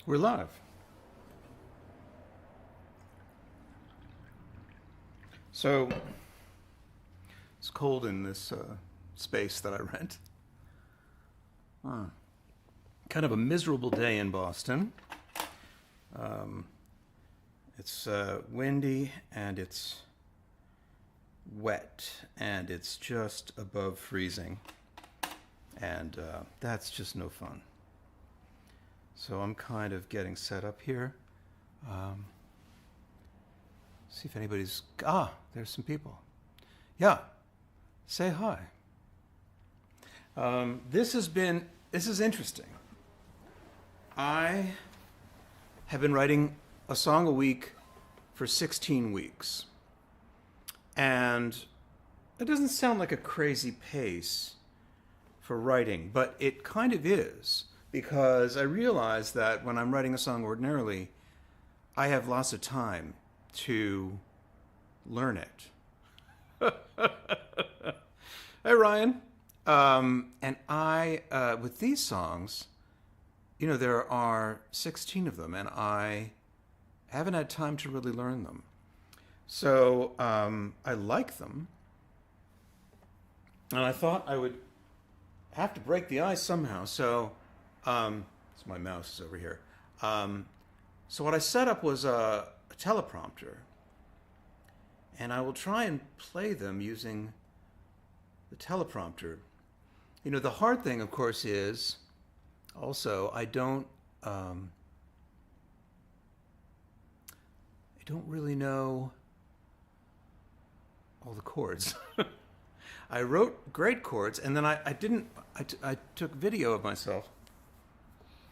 We're live. So it's cold in this space that I rent. Kind of a miserable day in Boston. It's windy and it's wet and it's just above freezing. And that's just no fun. So I'm kind of getting set up here. See if anybody's... there's some people. Yeah, say hi. This is interesting. I have been writing a song a week for 16 weeks. And it doesn't sound like a crazy pace for writing, but it kind of is. Because I realize that when I'm writing a song ordinarily, I have lots of time to learn it. Hey, Ryan. And I, with these songs, there are 16 of them, and I haven't had time to really learn them. So I like them, and I thought I would have to break the ice somehow. So my mouse is over here. So what I set up was a teleprompter, and I will try and play them using the teleprompter. The hard thing, of course, is also I don't really know all the chords. I wrote great chords, and then I took video of myself,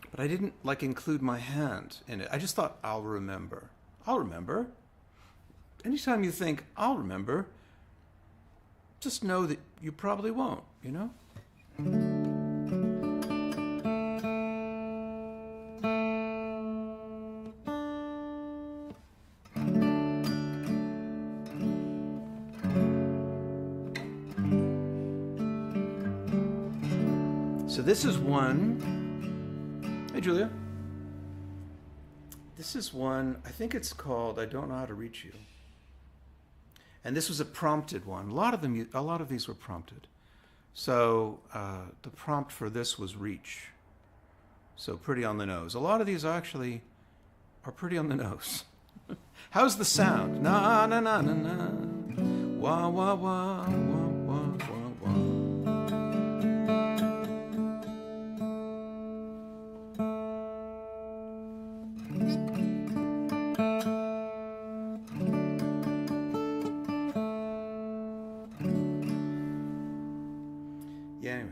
but I didn't include my hand in it. I just thought, I'll remember. Anytime you think, I'll remember, just know that you probably won't, So this is one. Hey, Julia. This is one, I think it's called I Don't Know How to Reach You. And this was a prompted one. A lot of these were prompted. So the prompt for this was reach. So pretty on the nose. A lot of these actually are pretty on the nose. How's the sound? Na na na na na. Wah wah wah wah wah wah wah.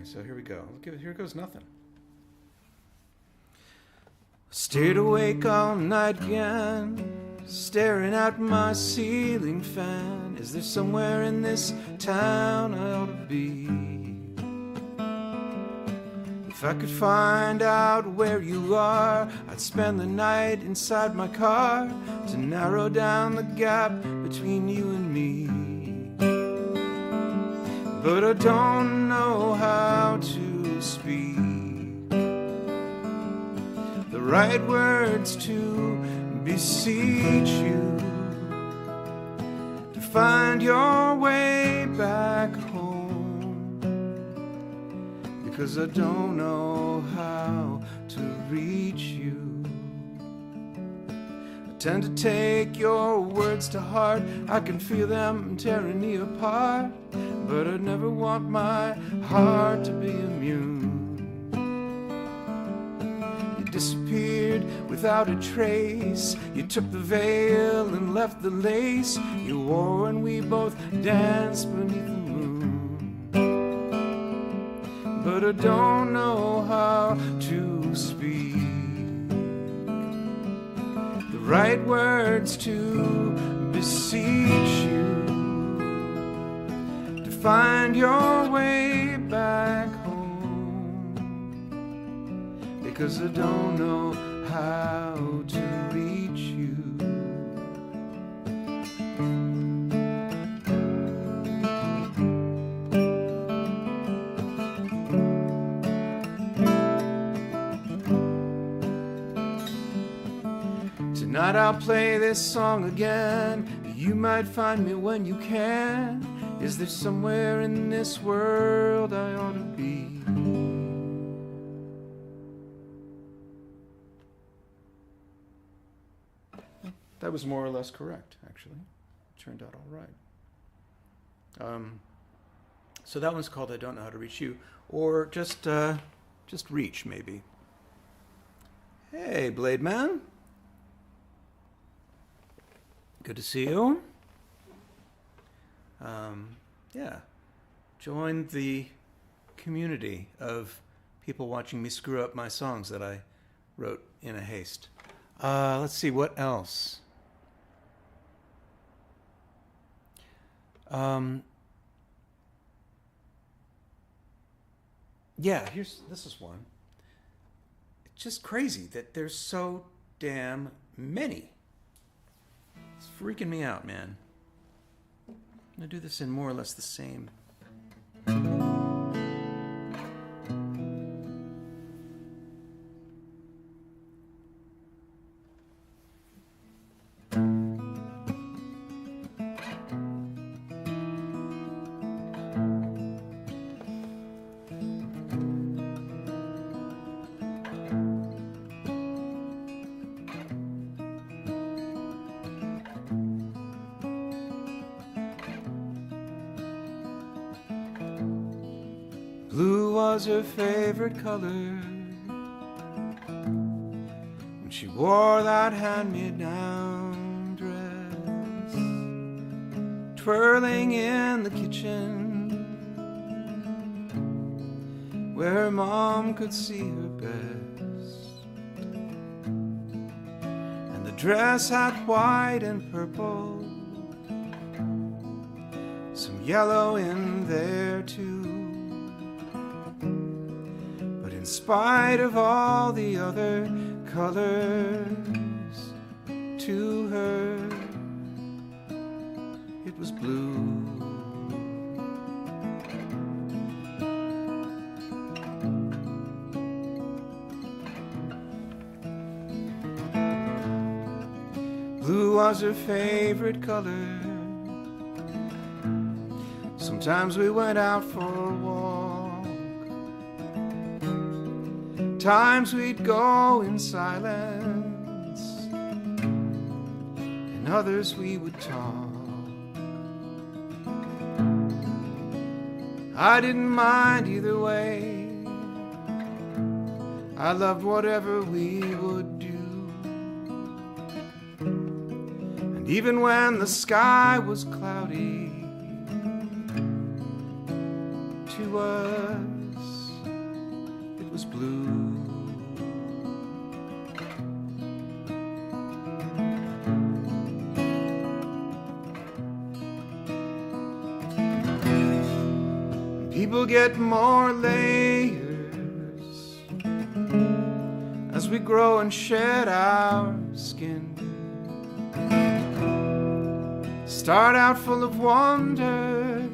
So here we go. Here goes nothing. Stayed awake all night again, staring at my ceiling fan. Is there somewhere in this town I ought to be? If I could find out where you are, I'd spend the night inside my car to narrow down the gap between you and me. But I don't know how to speak the right words to beseech you to find your way back home, because I don't know how to reach you. I tend to take your words to heart, I can feel them tearing me apart, but I'd never want my heart to be immune. You disappeared without a trace. You took the veil and left the lace you wore when we both danced beneath the moon. But I don't know how to speak the right words to beseech you find your way back home, because I don't know how to reach you. Tonight I'll play this song again. You might find me when you can. Is there somewhere in this world I ought to be? That was more or less correct, actually. It turned out all right. So that one's called I Don't Know How to Reach You. Or just Reach, maybe. Hey, Blade Man. Good to see you. Yeah. Join the community of people watching me screw up my songs that I wrote in a haste. Let's see, what else? Yeah, this is one. It's just crazy that there's so damn many. It's freaking me out, man. I'm gonna do this in more or less the same. Blue was her favorite color when she wore that hand-me-down dress, twirling in the kitchen where her mom could see her best. And the dress had white and purple, some yellow in there too. In spite of all the other colors, to her it was blue. Blue was her favorite color. Sometimes we went out for a walk. Times we'd go in silence, and others we would talk. I didn't mind either way. I loved whatever we would do. And even when the sky was cloudy, to us it was blue. People get more layers as we grow and shed our skin. Start out full of wonder,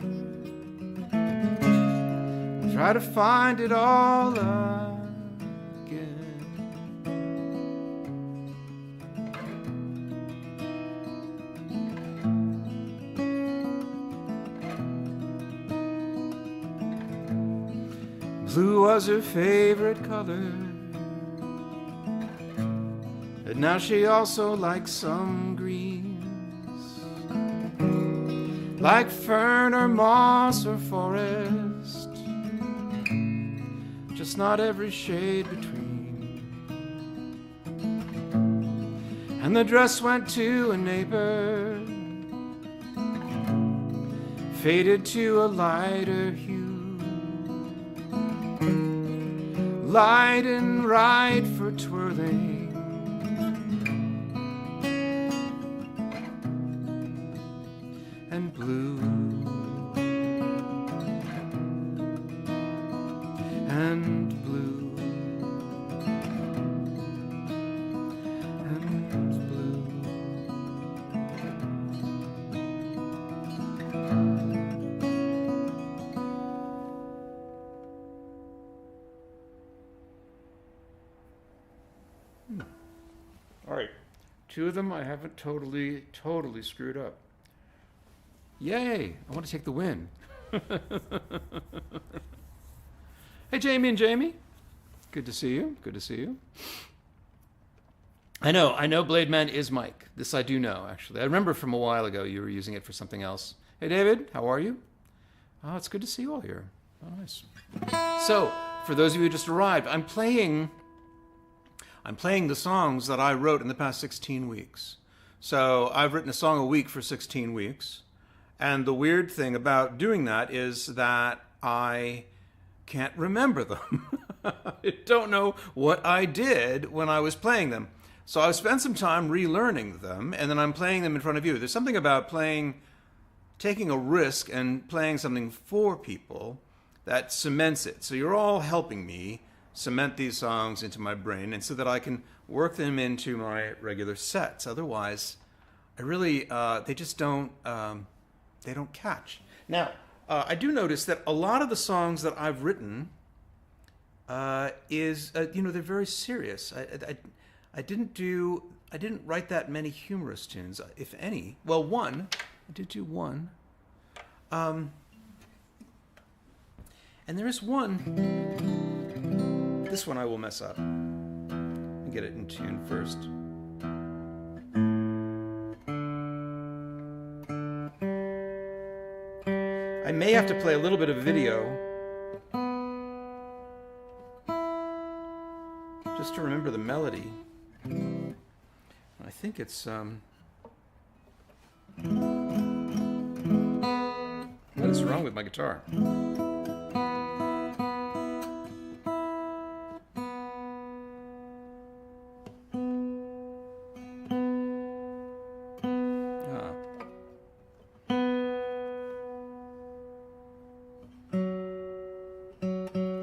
try to find it all again. Blue was her favorite color, and now she also likes some greens, like fern or moss or forest, just not every shade between. And the dress went to a neighbor, faded to a lighter hue, light and right for twirling, and blue, and blue, and blue. 2 of them I haven't totally screwed up. Yay! I want to take the win. Hey, Jamie and Jamie. Good to see you. Good to see you. I know Blade Man is Mike. This I do know, actually. I remember from a while ago you were using it for something else. Hey, David, how are you? Oh, it's good to see you all here. Oh, nice. So, for those of you who just arrived, I'm playing the songs that I wrote in the past 16 weeks. So, I've written a song a week for 16 weeks. And the weird thing about doing that is that I can't remember them. I don't know what I did when I was playing them. So I've spent some time relearning them, and then I'm playing them in front of you. There's something about taking a risk and playing something for people that cements it. So you're all helping me cement these songs into my brain, and so that I can work them into my regular sets. Otherwise, I really, they just don't catch. Now, I do notice that a lot of the songs that I've written they're very serious. I didn't write that many humorous tunes, if any. Well, one. I did do one. And there is one. This one I will mess up. And get it in tune first. I may have to play a little bit of video just to remember the melody. I think it's what is wrong with my guitar?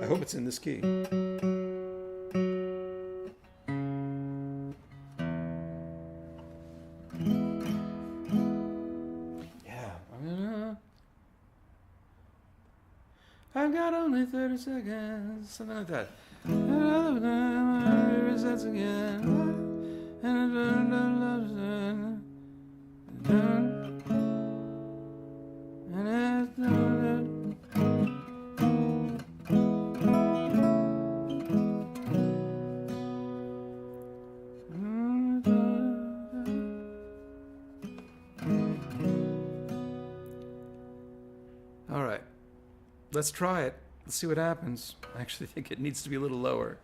I hope it's in this key. I've got only 30 seconds, something like that. All right. Let's try it. Let's see what happens. I actually think it needs to be a little lower.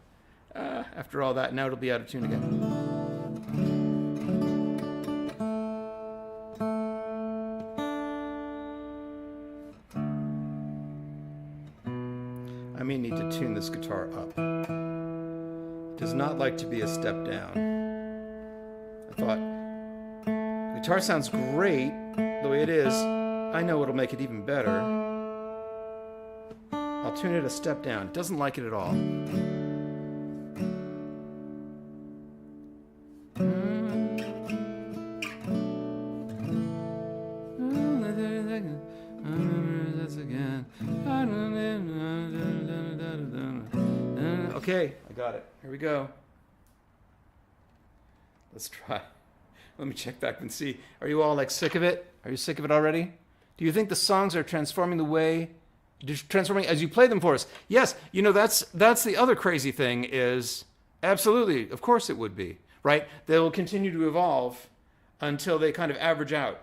After all that, now it'll be out of tune again. I may need to tune this guitar up. It does not like to be a step down. I thought, the guitar sounds great the way it is. I know it'll make it even better. I'll tune it a step down. It doesn't like it at all. Okay, I got it. Here we go. Let's try. Let me check back and see. Are you all like sick of it? Are you sick of it already? Do you think the songs are transforming as you play them for us? Yes, that's the other crazy thing is, absolutely, of course it would be, right? They will continue to evolve until they kind of average out.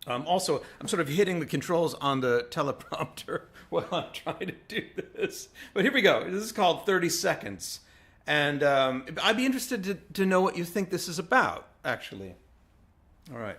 Also, I'm sort of hitting the controls on the teleprompter while I'm trying to do this. But here we go. This is called 30 Seconds. And I'd be interested to know what you think this is about, actually. All right.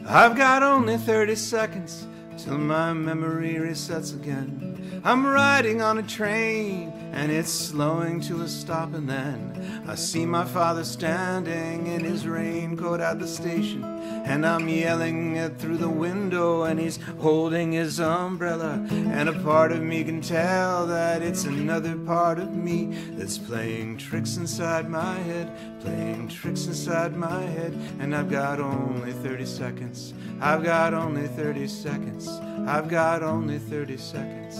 I've got only 30 seconds till my memory resets again. I'm riding on a train and it's slowing to a stop, and then I see my father standing in his raincoat at the station, and I'm yelling it through the window and he's holding his umbrella, and a part of me can tell that it's another part of me that's playing tricks inside my head, playing tricks inside my head. And I've got only 30 seconds, I've got only 30 seconds, I've got only 30 seconds.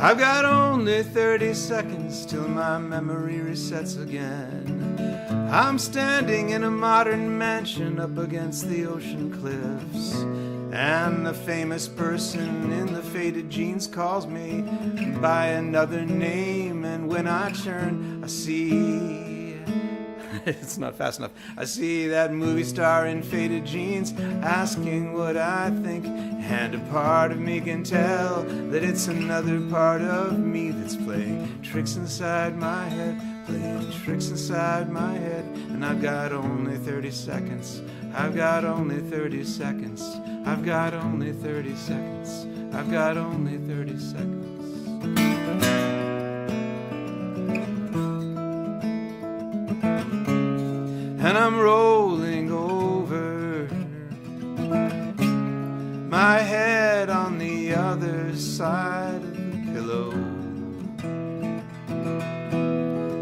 I've got only 30 seconds till my memory resets again. I'm standing in a modern mansion up against the ocean cliffs, and the famous person in the faded jeans calls me by another name, and when I turn, I see it's not fast enough. I see that movie star in faded jeans asking what I think, and a part of me can tell that it's another part of me that's playing tricks inside my head, playing tricks inside my head. And I've got only 30 seconds, I've got only 30 seconds, I've got only 30 seconds, I've got only 30 seconds. And I'm rolling over, my head on the other side of the pillow,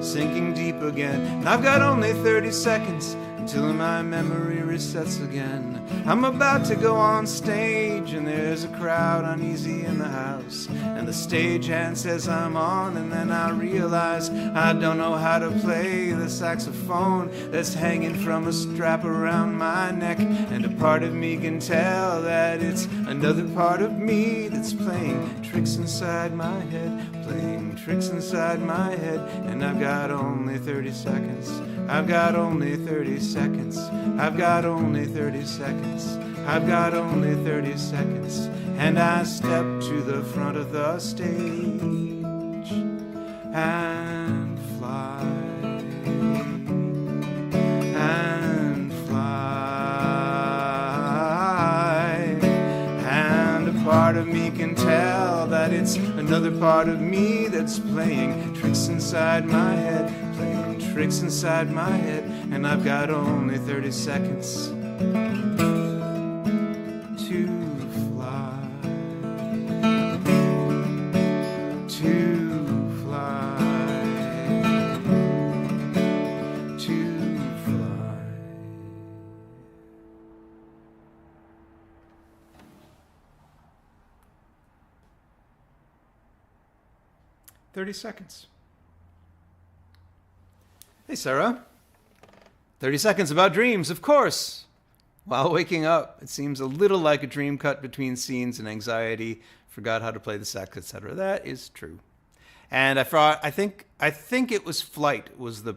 sinking deep again. And I've got only 30 seconds until my memory resets again. I'm about to go on stage and there's a crowd uneasy in the house, and the stagehand says I'm on, and then I realize I don't know how to play the saxophone that's hanging from a strap around my neck, and a part of me can tell that it's another part of me that's playing tricks inside my head, playing tricks inside my head. And I've got only 30 seconds, I've got only 30 seconds, I've got only 30 seconds, I've got only 30 seconds. And I step to the front of the stage and fly, and fly. And a part of me can tell that it's another part of me that's playing tricks inside my head, playing tricks inside my head. And I've got only 30 seconds to fly, to fly, to fly. 30 seconds. Hey, Sarah. 30 seconds about dreams, of course. While waking up, it seems a little like a dream cut between scenes and anxiety. Forgot how to play the sax, etc. That is true. And I think it was Flight was the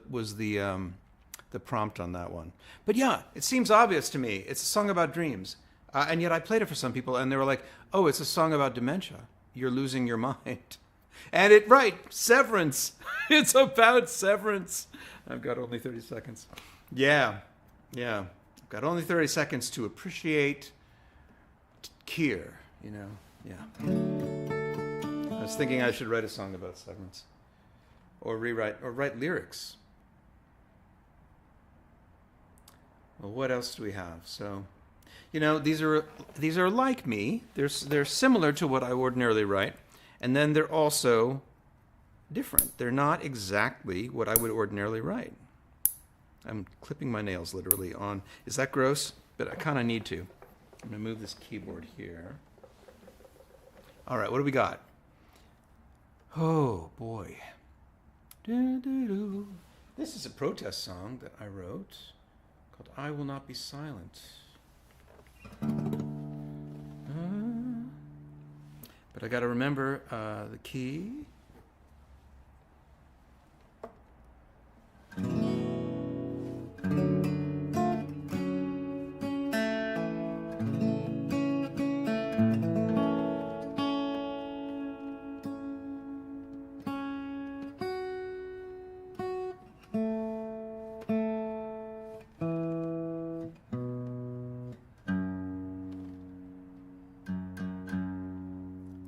prompt on that one. But yeah, it seems obvious to me. It's a song about dreams, and yet I played it for some people, and they were like, "Oh, it's a song about dementia. You're losing your mind." And severance. It's about severance. I've got only 30 seconds. Yeah. I've got only 30 seconds to appreciate Keir, Yeah. I was thinking I should write a song about severance. Or write lyrics. Well, what else do we have? So, these are like me. They're similar to what I ordinarily write. And then they're also different. They're not exactly what I would ordinarily write. I'm clipping my nails literally on. Is that gross? But I kind of need to. I'm going to move this keyboard here. All right, what do we got? Oh, boy. This is a protest song that I wrote called I Will Not Be Silent. But I got to remember the key.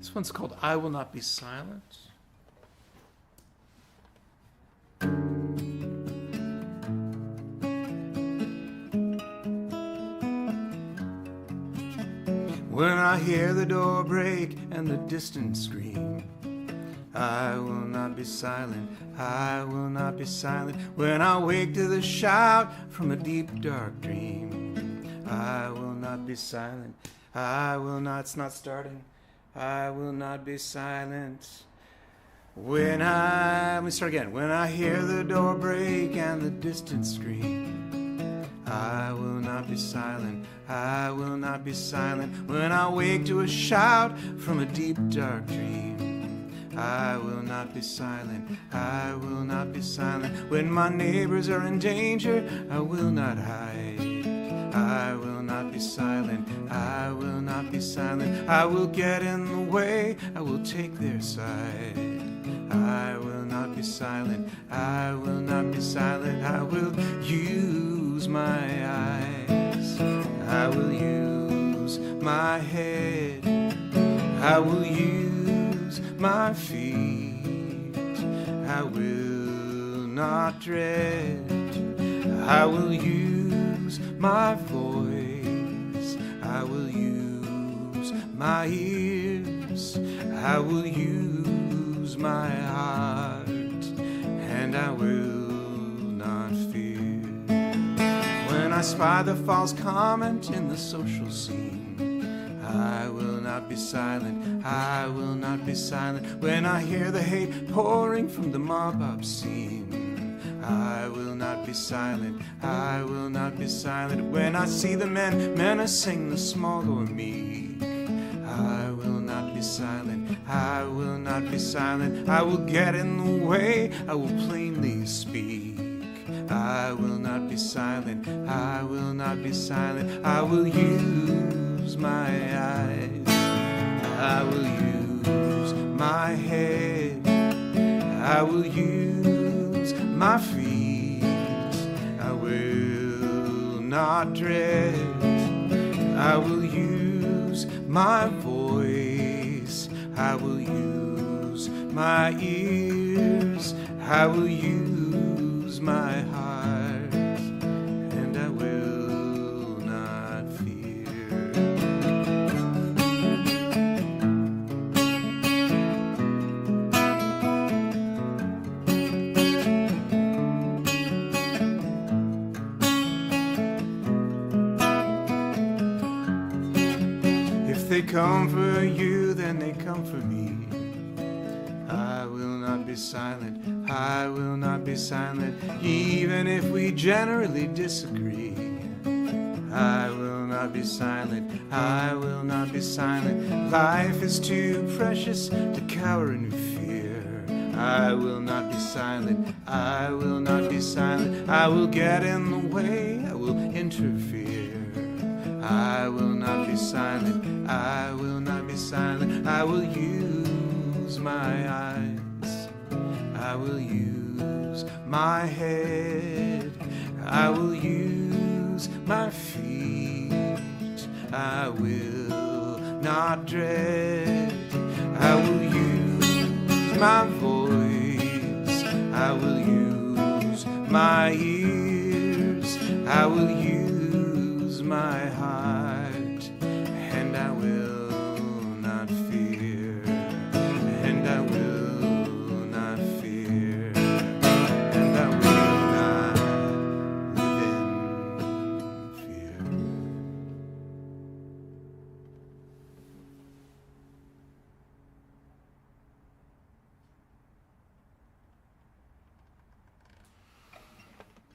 This one's called I Will Not Be Silent. When I hear the door break and the distant scream, I will not be silent, I will not be silent. When I wake to the shout from a deep dark dream, I will not be silent, I will not, it's not starting. I will not be silent. Let me start again. When I hear the door break and the distant scream, I will not be silent, I will not be silent. When I wake to a shout from a deep dark dream, I will not be silent, I will not be silent. When my neighbors are in danger, I will not hide, I will not be silent, I will not be silent. I will get in the way, I will take their side. I will not be silent, I will not be silent. I will use my eyes, I will use my head, I will use my feet. I will not dread, I will use my voice, I will use my ears, I will use my heart, and I will not fear. When I spy the false comment in the social scene, I will not be silent, I will not be silent. When I hear the hate pouring from the mob obscene, I will not be silent, I will not be silent. When I see the men menacing the small or meek, I will not be silent, I will not be silent. I will get in the way, I will plainly speak. I will not be silent, I will not be silent. I will use my eyes, I will use my head, I will use my feet. I will not dread, I will use my voice, I will use my ears, I will use my heart, and I will not fear. If they come for you, then they come for me. I will not be silent, I will not be silent. Even if we generally disagree, I will not be silent, I will not be silent. Life is too precious to cower in fear. I will not be silent, I will not be silent. I will get in the way, I will interfere. I will not be silent, I will not be silent. I will use my eyes, I will use my head, I will use my feet. I will not dread, I will use my voice, I will use my ears, I will use my heart, and I will not fear, and I will not fear, and I will not live in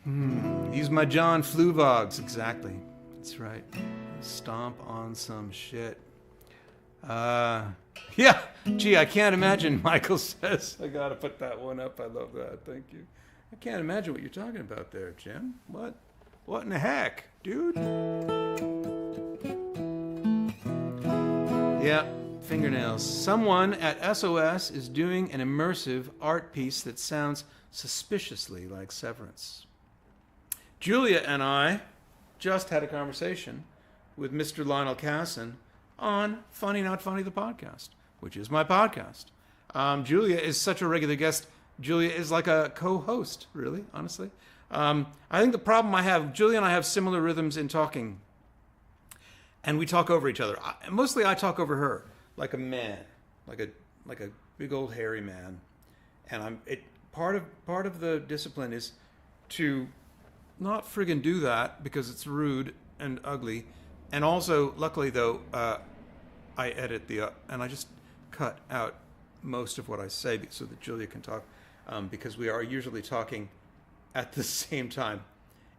fear. Use my John Fluvogs, exactly. That's right. Stomp on some shit. Yeah, gee, I can't imagine, Michael says. I gotta put that one up. I love that. Thank you. I can't imagine what you're talking about there, Jim. What in the heck, dude? Yeah, fingernails. Someone at SOS is doing an immersive art piece that sounds suspiciously like Severance. Julia and I just had a conversation with Mr. Lionel Casson on Funny Not Funny, the podcast. which is my podcast. Julia is such a regular guest. Julia is like a co-host, really, honestly. I think the problem I have, Julia and I have similar rhythms in talking, and we talk over each other. Mostly I talk over her, like a man, like a big old hairy man. And part of the discipline is to not friggin' do that because it's rude and ugly. And also, luckily though, I edit and I just cut out most of what I say so that Julia can talk, because we are usually talking at the same time.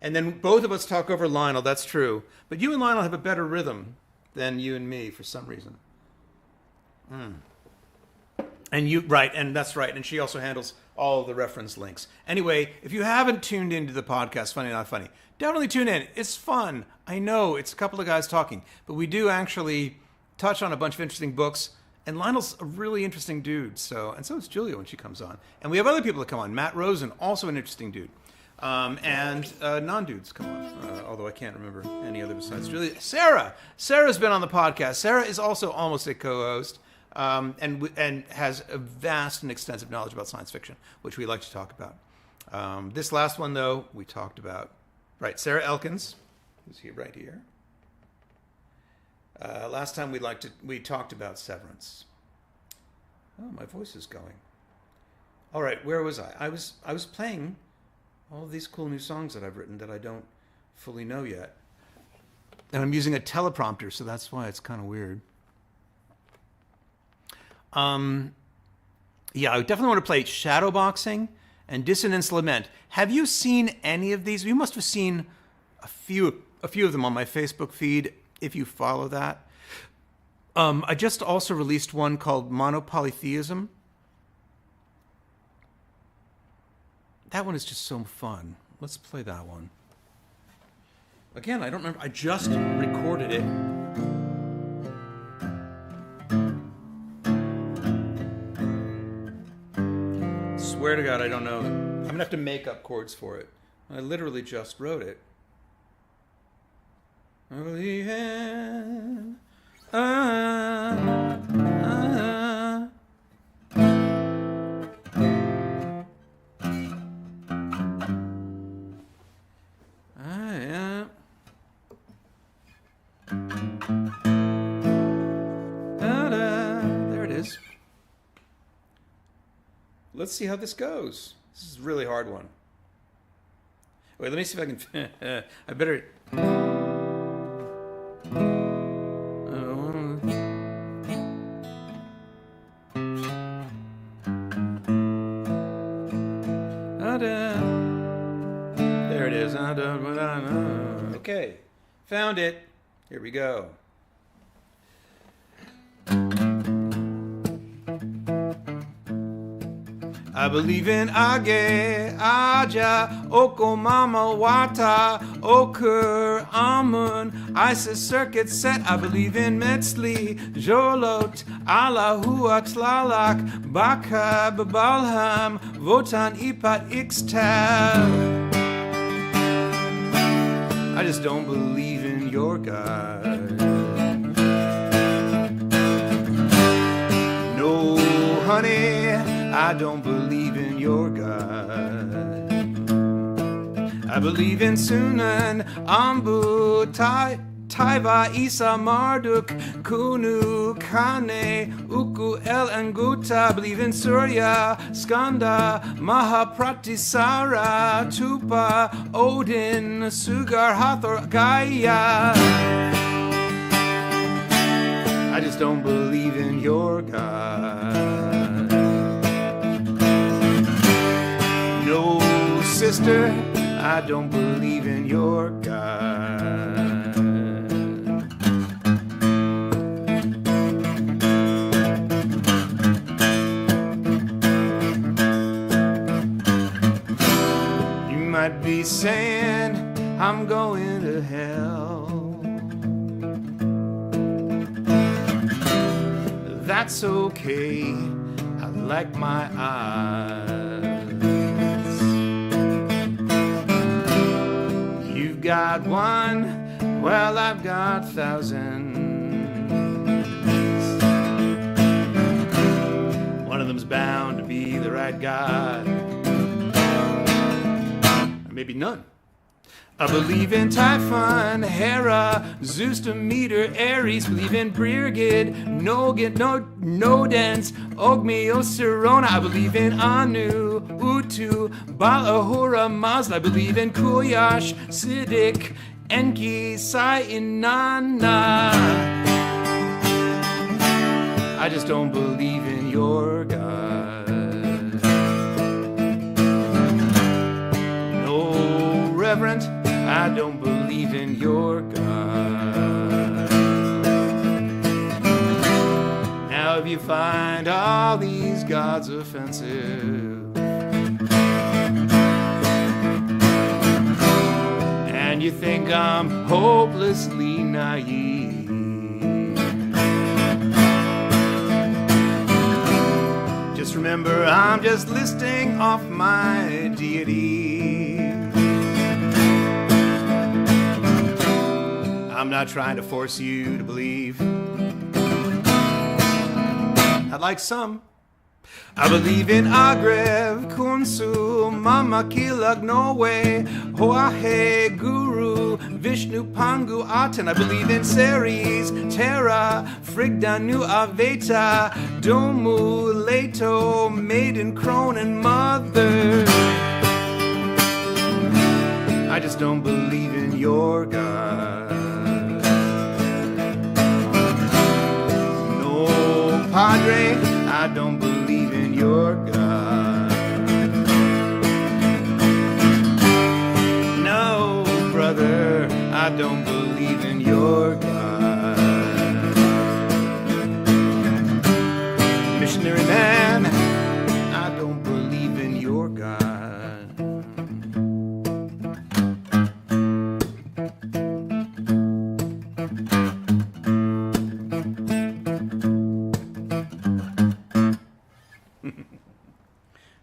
And then both of us talk over Lionel, that's true. But you and Lionel have a better rhythm than you and me for some reason. And that's right. And she also handles all the reference links. Anyway, if you haven't tuned into the podcast, Funny Not Funny, definitely tune in. It's fun. I know it's a couple of guys talking, but we do actually touch on a bunch of interesting books. And Lionel's a really interesting dude. So is Julia when she comes on. And we have other people that come on. Matt Rosen, also an interesting dude. And non-dudes come on, although I can't remember any other besides Julia. Sarah's been on the podcast. Sarah is also almost a co-host. And has a vast and extensive knowledge about science fiction, which we like to talk about. This last one, though, we talked about. Right, Sarah Elkins, who's here right here. Last time we talked about Severance. Oh, my voice is going. All right, where was I? I was playing all of these cool new songs that I've written that I don't fully know yet. And I'm using a teleprompter, so that's why it's kind of weird. Yeah, I definitely want to play Shadowboxing and Dissonance Lament. Have you seen any of these? You must have seen a few of them on my Facebook feed, if you follow that. I just also released one called Monopolytheism. That one is just so fun. Let's play that one. Again, I don't remember. I just recorded it. Swear to God, I don't know. I'm going to have to make up chords for it. I literally just wrote it. I believe in... There it is. Let's see how this goes. This is a really hard one. Wait, let me see if I can... I better... There it is. Okay, found it. Here we go. I believe in Age, Aja, Oko Mama Wata, Okur, Amun, Isis Circuit Set. I believe in Metzli, Jolot, Allahua Tlalak, Baka, Babalham, Votan Ipat Ixtab. I just don't believe in your God. No, honey, I don't believe in your God. I believe in Sunan, Ambu, Taiva, Isa, Marduk, Kunu, Kane, Uku, El, Anguta. I believe in Surya, Skanda, Mahapratisara, Tupa, Odin, Sugar, Hathor, Gaia. I just don't believe in your God. No, sister, I don't believe in your God. You might be saying I'm going to hell. That's okay, I like my eyes. You've got one, well, I've got thousands. beside God. Or maybe none. I believe in Typhon, Hera, Zeus, Demeter, Ares. Believe in Brigid, Nodens, Ogmi, Osirona. I believe in Anu, Utu, Baal, Ahura, Mazda. I believe in Kuyash, Siddiq, Enki, Sai, Inanna. I just don't believe in your God. No, Reverend, I don't believe in your God. Now if you find all these gods offensive, and you think I'm hopelessly naive, just remember I'm just listing off my deity. I'm not trying to force you to believe. I'd like some. I believe in Agrev, Kunsu, Mama Kilak, Norway, Hoahe, Guru, Vishnu, Pangu, Aten. I believe in Ceres, Terra, Frigdanu, Aveta, Domu, Leto, Maiden, Crone, and Mother. I just don't believe in your God. No, Padre, I don't believe in your God. No, brother, I don't believe in your God. Missionary man, I don't believe in your God.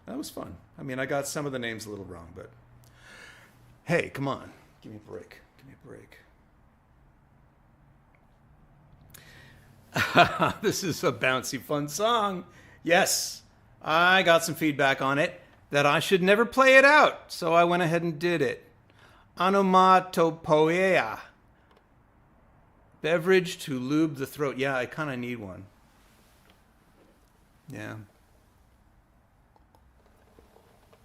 That was fun. I mean, I got some of the names a little wrong, but hey, come on. Give me a break. Give me a break. This is a bouncy, fun song. Yes, I got some feedback on it that I should never play it out, so I went ahead and did it. Onomatopoeia. Beverage to lube the throat. Yeah, I kind of need one. Yeah.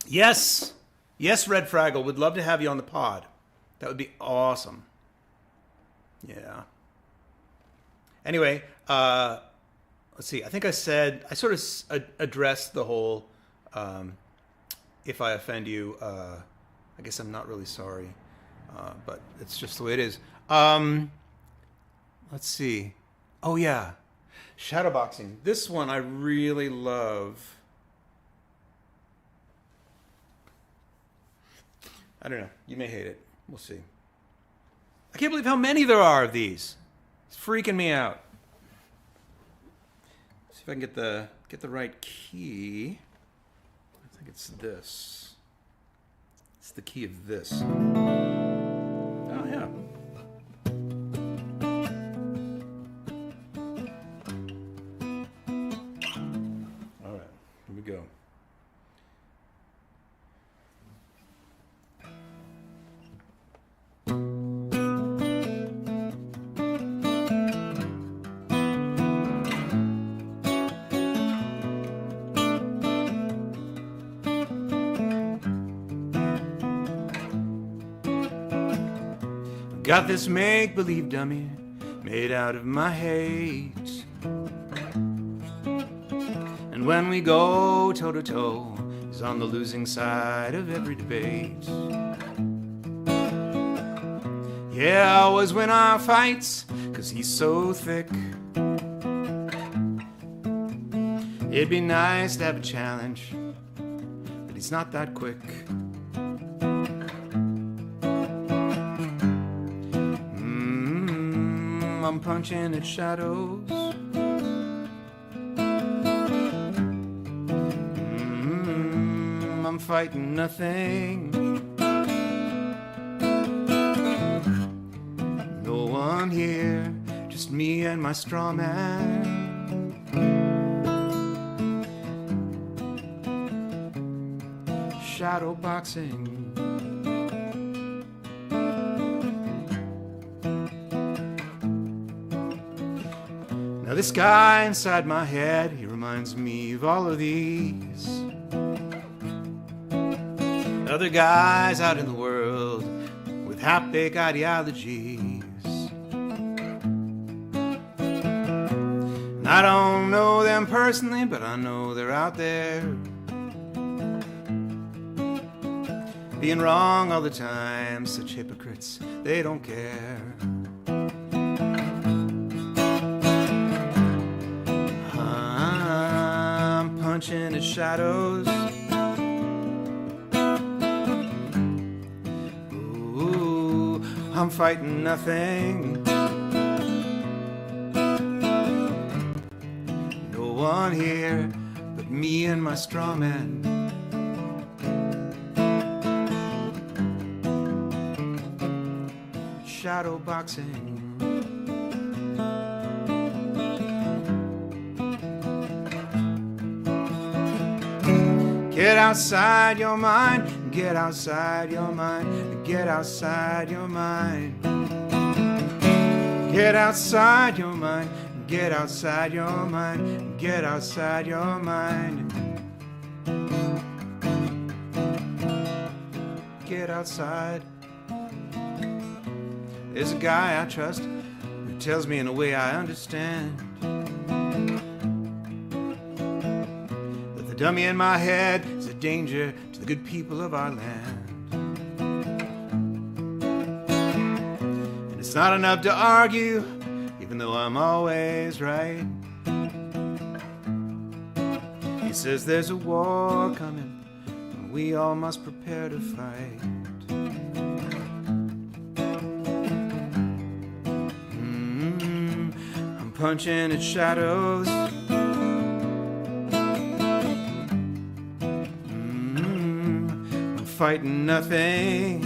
Yes. Yes, Red Fraggle. Would love to have you on the pod. That would be awesome. Yeah. Anyway, let's see. I think I said, I sort of addressed the whole, if I offend you, I guess I'm not really sorry, but it's just the way it is. Let's see. Oh, yeah. Shadowboxing. This one I really love. I don't know. You may hate it. We'll see. I can't believe how many there are of these. It's freaking me out. See if I can get the right key. I think it's this. It's the key of this. Oh yeah. All right. Here we go. Got this make-believe dummy made out of my hate. And when we go toe-to-toe, he's on the losing side of every debate. Yeah, I always win our fights, 'cause he's so thick. It'd be nice to have a challenge, but he's not that quick. I'm punching at shadows. I'm fighting nothing. No one here, just me and my straw man. shadow boxing. Now this guy inside my head, he reminds me of all of these other guys out in the world with half-baked ideologies. And I don't know them personally, but I know they're out there, being wrong all the time, such hypocrites, they don't care. I'm punching at shadows. Ooh, I'm fighting nothing. No one here but me and my straw man. Shadow boxing. Get outside your mind, get outside your mind, get outside your mind. Get outside your mind, get outside your mind, get outside your mind. Get outside. There's a guy I trust who tells me in a way I understand that the dummy in my head is a danger to the good people of our land. And it's not enough to argue, even though I'm always right. He says there's a war coming, and we all must prepare to fight. Punching at shadows. I'm fighting nothing.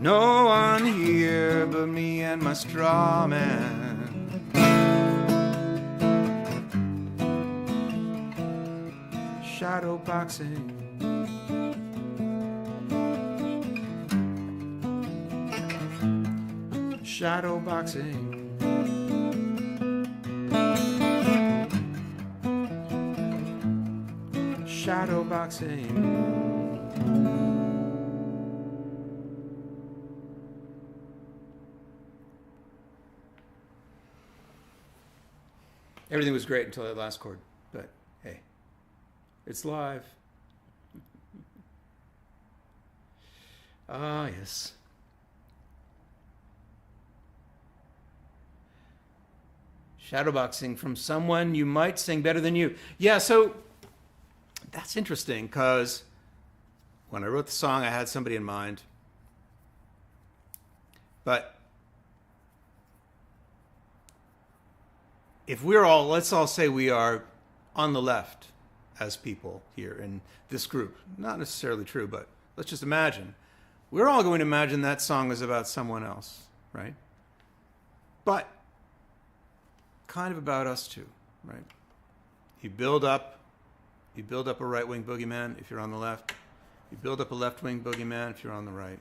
No one here but me and my straw man. Shadow boxing. Shadow boxing. Shadow boxing. Everything was great until that last chord, but hey, it's live. Ah, yes. Shadowboxing from someone you might sing better than you. Yeah, so that's interesting because when I wrote the song, I had somebody in mind. But if we're all, let's all say we are on the left as people here in this group. Not necessarily true, but let's just imagine. We're all going to imagine that song is about someone else, right? But kind of about us too, right? You build up a right-wing boogeyman if you're on the left. You build up a left-wing boogeyman if you're on the right.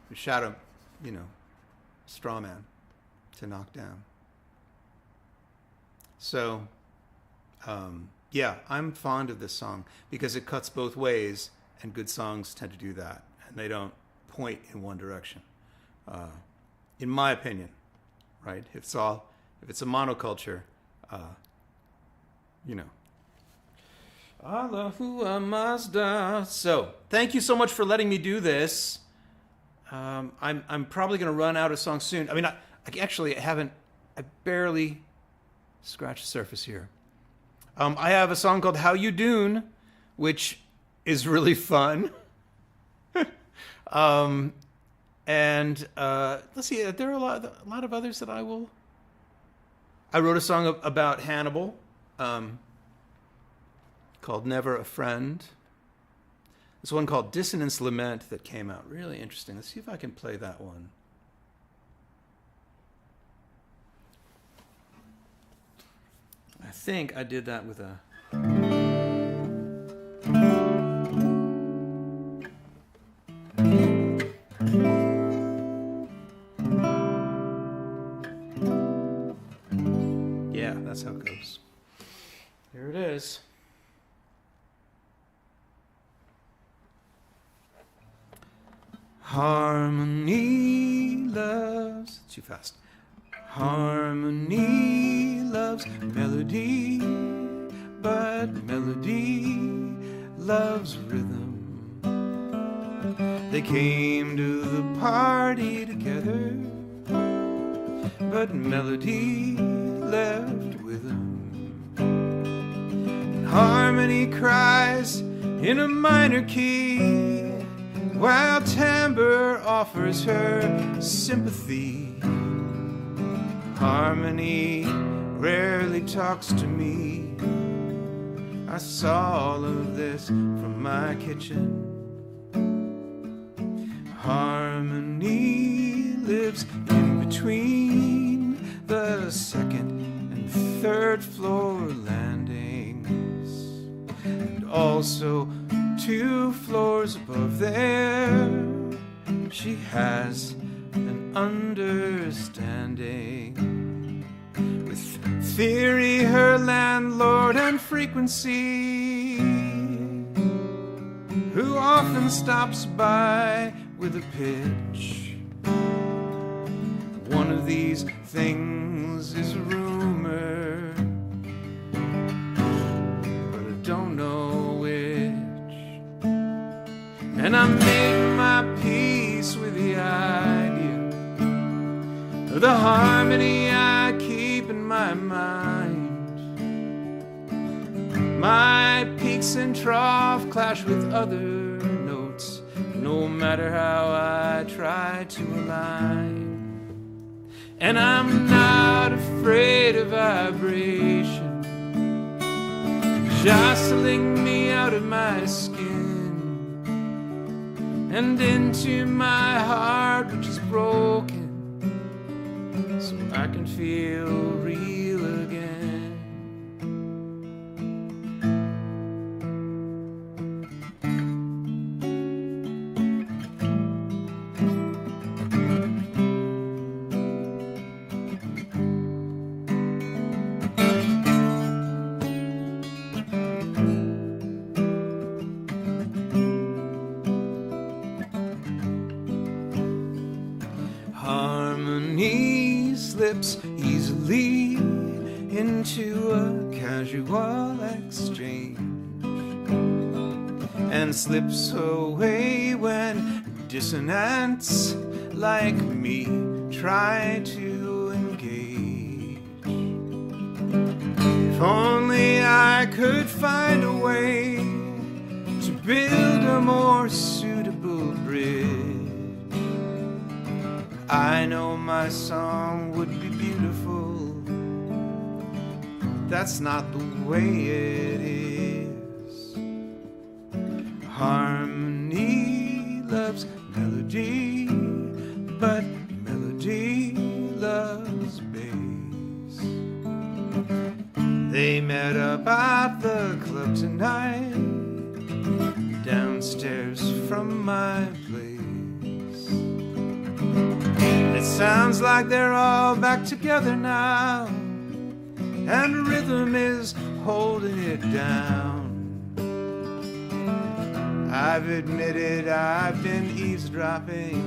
You shadow, straw man to knock down. So, yeah, I'm fond of this song because it cuts both ways, and good songs tend to do that, and they don't point in one direction, in my opinion, right? If it's a monoculture, Allahu Mazda. So, thank you so much for letting me do this. I'm probably going to run out of songs soon. I mean, I barely scratched the surface here. I have a song called How You Doon, which is really fun. And let's see, there are a lot of others that I wrote a song about Hannibal, called Never a Friend. There's one called Dissonance Lament that came out. Really interesting. Let's see if I can play that one. I think I did that with a... Yeah, that's how it goes. Here it is. Harmony loves... Too fast. Harmony loves melody, but melody loves rhythm. They came to the party together, but melody left with them. And harmony cries in a minor key, while timbre offers her sympathy. Harmony rarely talks to me. I saw all of this from my kitchen. Harmony lives in between the second and third floor landings, and also 2 floors above there. She has an understanding with theory, her landlord, and frequency, who often stops by with a pitch. One of these things is a rumor, but I don't know which. And I made my peace with the idea of the harmony I keep in my mind. My peaks and trough clash with other notes, no matter how I try to align. And I'm not afraid of vibration jostling me out of my skin and into my heart, which is broken, so I can feel real again. Harmony slips easily into a casual exchange and slips away when dissonants like me try to engage. If only I could find a way to build a more suitable bridge, I know my song would be beautiful. That's not the way it is. Harmony loves melody, but melody loves bass. They met up at the club tonight, downstairs from my place. It sounds like they're all back together now, and rhythm is holding it down. I've admitted I've been eavesdropping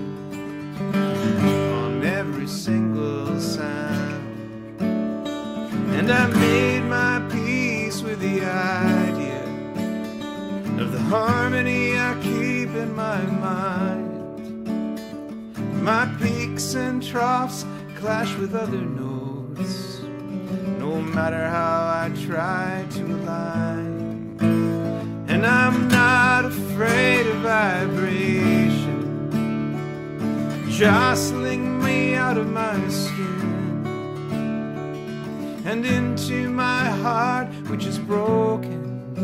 on every single sound, and I made my peace with the idea of the harmony I keep in my mind. My peaks and troughs clash with other notes, no matter how I try to align. And I'm not afraid of vibration jostling me out of my skin and into my heart, which is broken,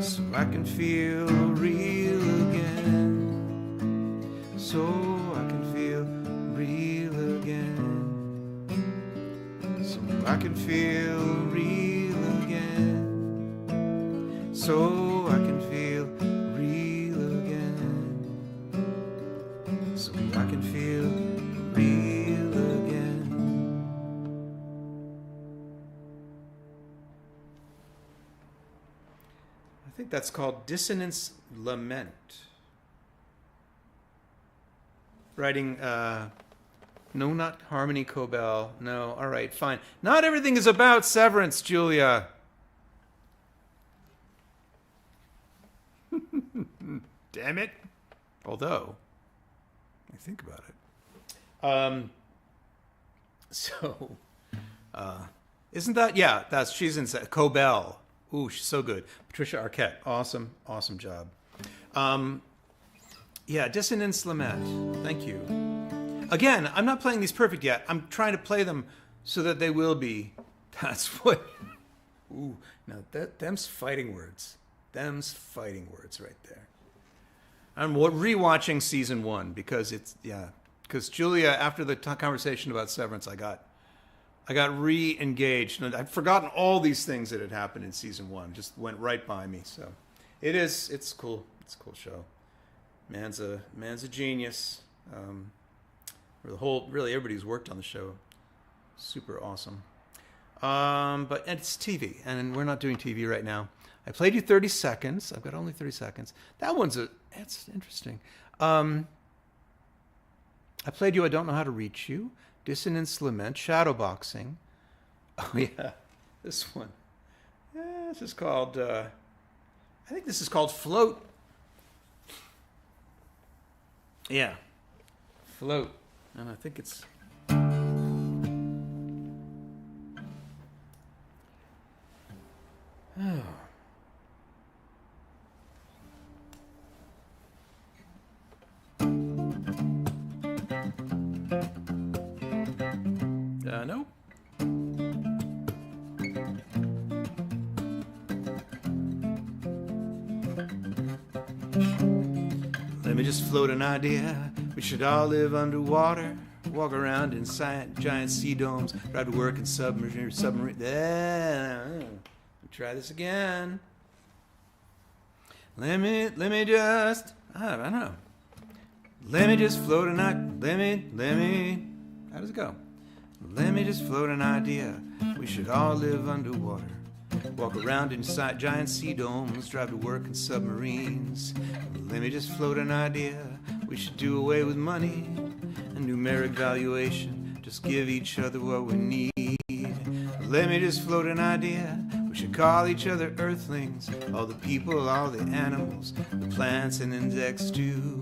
so I can feel real again. So I can feel real again. So I can feel real again. So I can feel real again. So I can feel real again. think that's called Dissonance Lament. Writing, no, not Harmony Cobell. No, all right, fine. Not everything is about severance, Julia. Damn it. Although, I think about it. Isn't that, yeah, she's in Cobell. Ooh, she's so good. Patricia Arquette, awesome job. Yeah, Dissonance Lament. Thank you. Again, I'm not playing these perfect yet. I'm trying to play them so that they will be. That's what. Ooh, now them's fighting words. Them's fighting words right there. I'm rewatching season 1 because because Julia, after the conversation about Severance, I got re-engaged. And I'd forgotten all these things that had happened in season 1. Just went right by me. So it's cool. It's a cool show. Man's a genius. Really everybody's worked on the show. Super awesome. But it's TV, and we're not doing TV right now. I played you 30 seconds. I've got only 30 seconds. That's interesting. I played you I Don't Know How to Reach You, Dissonance Lament, Shadowboxing. Oh yeah, this one. Yeah, this is called, I think this is called Float. Yeah, Float. And I think it's... Oh. No. Let me just float an idea. We should all live underwater, walk around in giant sea domes, drive to work in submarine. Try this again. Let me just, I don't know. Let me just float an idea. How does it go? Let me just float an idea. We should all live underwater. Walk around in giant sea domes, drive to work in submarines. Let me just float an idea. We should do away with money and numeric valuation. Just give each other what we need. Let me just float an idea. We should call each other earthlings. All the people, all the animals, the plants and insects too.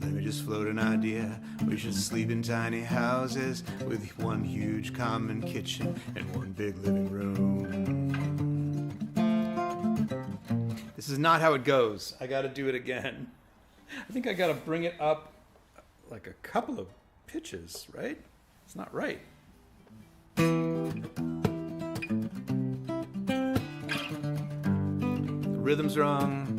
Let me just float an idea. We should sleep in tiny houses with one huge common kitchen and one big living room. This is not how it goes. I gotta do it again. I think I gotta bring it up like a couple of pitches, right? It's not right. The rhythm's wrong.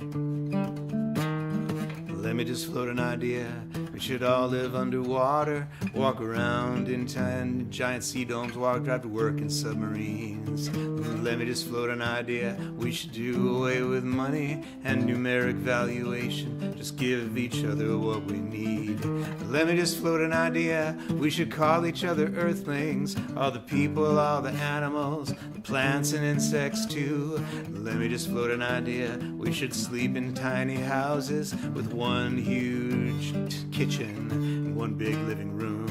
Let me just float an idea. We should all live underwater, walk around in giant sea domes, drive to work in submarines. Let me just float an idea. We should do away with money and numeric valuation. Just give each other what we need. Let me just float an idea. We should call each other earthlings. All the people, all the animals, the plants and insects too. Let me just float an idea. We should sleep in tiny houses with one huge kitchen and one big living room.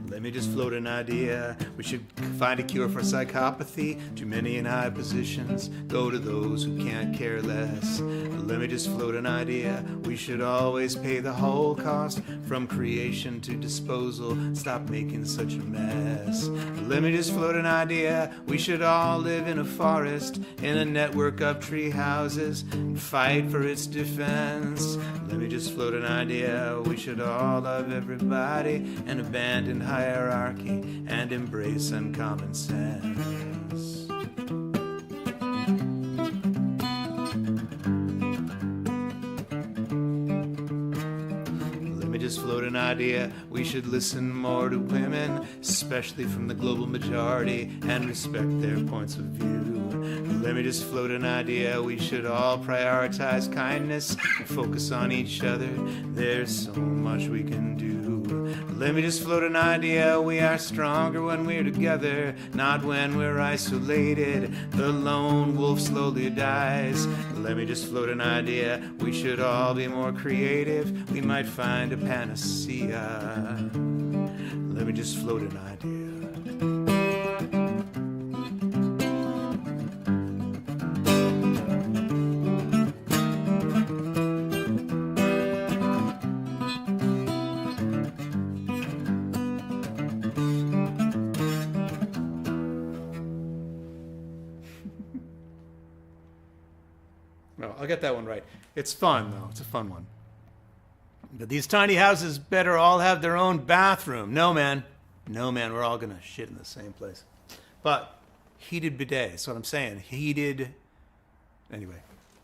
Let me just float an idea. We should find a cure for psychopathy. Too many in high positions. Go to those who can't care less. Let me just float an idea. We should always pay the whole cost, from creation to disposal. Stop making such a mess. Let me just float an idea. We should all live in a forest, in a network of tree houses, and fight for its defense. Let me just float an idea. We should all love everybody and abandon hierarchy and embrace uncommon sense. Just float an idea. We should listen more to women, especially from the global majority, and respect their points of view. Let me just float an idea. We should all prioritize kindness and focus on each other. There's so much we can do. Let me just float an idea. We are stronger when we're together, not when we're isolated. The lone wolf slowly dies. Let me just float an idea. We should all be more creative. We might find a panacea. Let me just float an idea. No, I'll get that one right. It's fun, though. It's a fun one. But these tiny houses better all have their own bathroom. No, man. No, man. We're all going to shit in the same place. But heated bidet. That's what I'm saying. Heated. Anyway.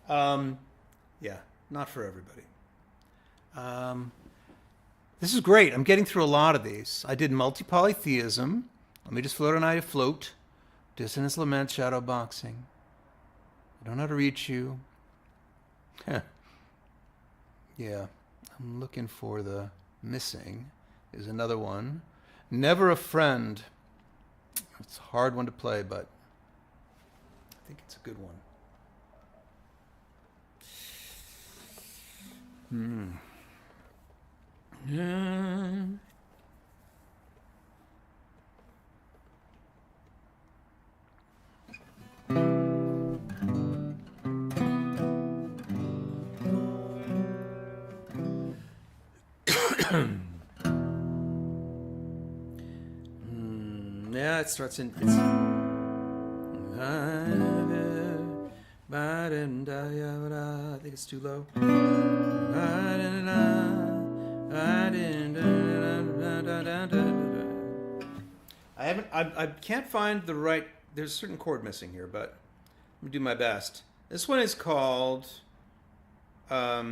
Yeah. Not for everybody. This is great. I'm getting through a lot of these. I did multi-polytheism. Let me just float an idea. Float. Dissonance, lament, shadow boxing. I don't know how to reach you. Yeah, I'm looking for the missing. Is another one. Never a friend. It's a hard one to play, but I think it's a good one. Yeah. Yeah, it starts in. It's. I think it's too low. I can't find the right. There's a certain chord missing here, but I'm gonna do my best. This one is called. I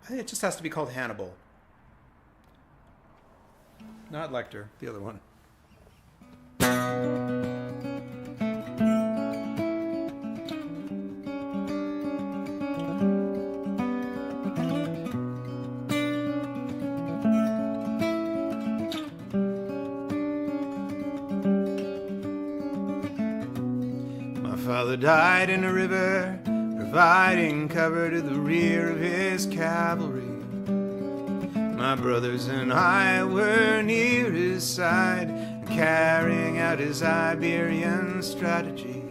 think it just has to be called Hannibal. Not Lecter, the other one. My father died in a river, providing cover to the rear of his cavalry. My brothers and I were near his side, carrying out his Iberian strategy.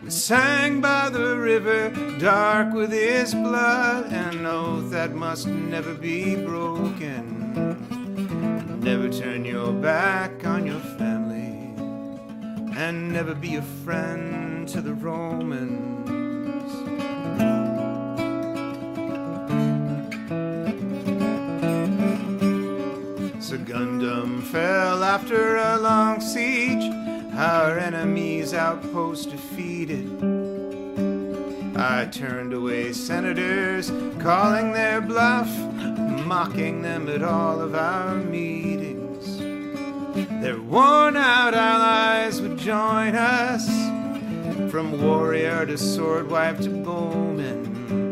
We sang by the river, dark with his blood, an oath that must never be broken. Never turn your back on your family, and never be a friend to the Romans. Sagundum fell after a long siege, our enemy's outpost defeated. I turned away senators, calling their bluff, mocking them at all of our meetings. Their worn-out allies would join us, from warrior to sword wife to bowman,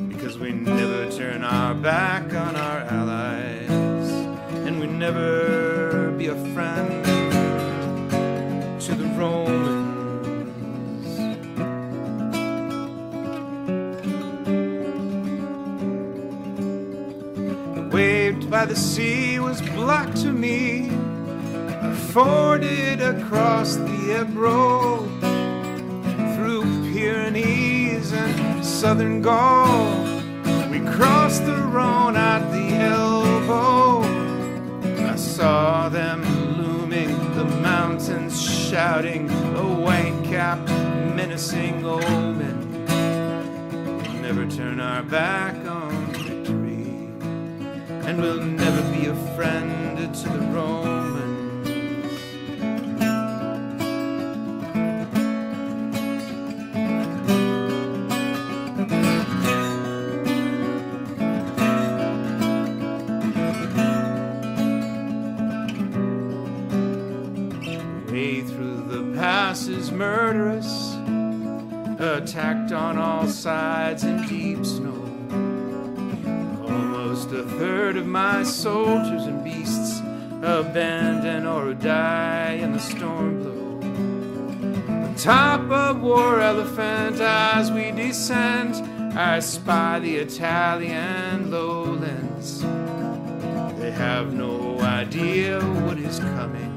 because we never turn our back on our allies. And we never be a friend to the Romans. The wave by the sea was black to me. I forded across the Ebro, through Pyrenees and southern Gaul. We crossed the Rhone at the elbow. I saw them looming, the mountains shouting, a white-capped, menacing omen. We'll never turn our back on victory, and we'll never be a friend to the Romans. attacked on all sides in deep snow. Almost a third of my soldiers and beasts abandon or die in the storm blow. Top of war elephant, as we descend, I spy the Italian lowlands. They have no idea what is coming.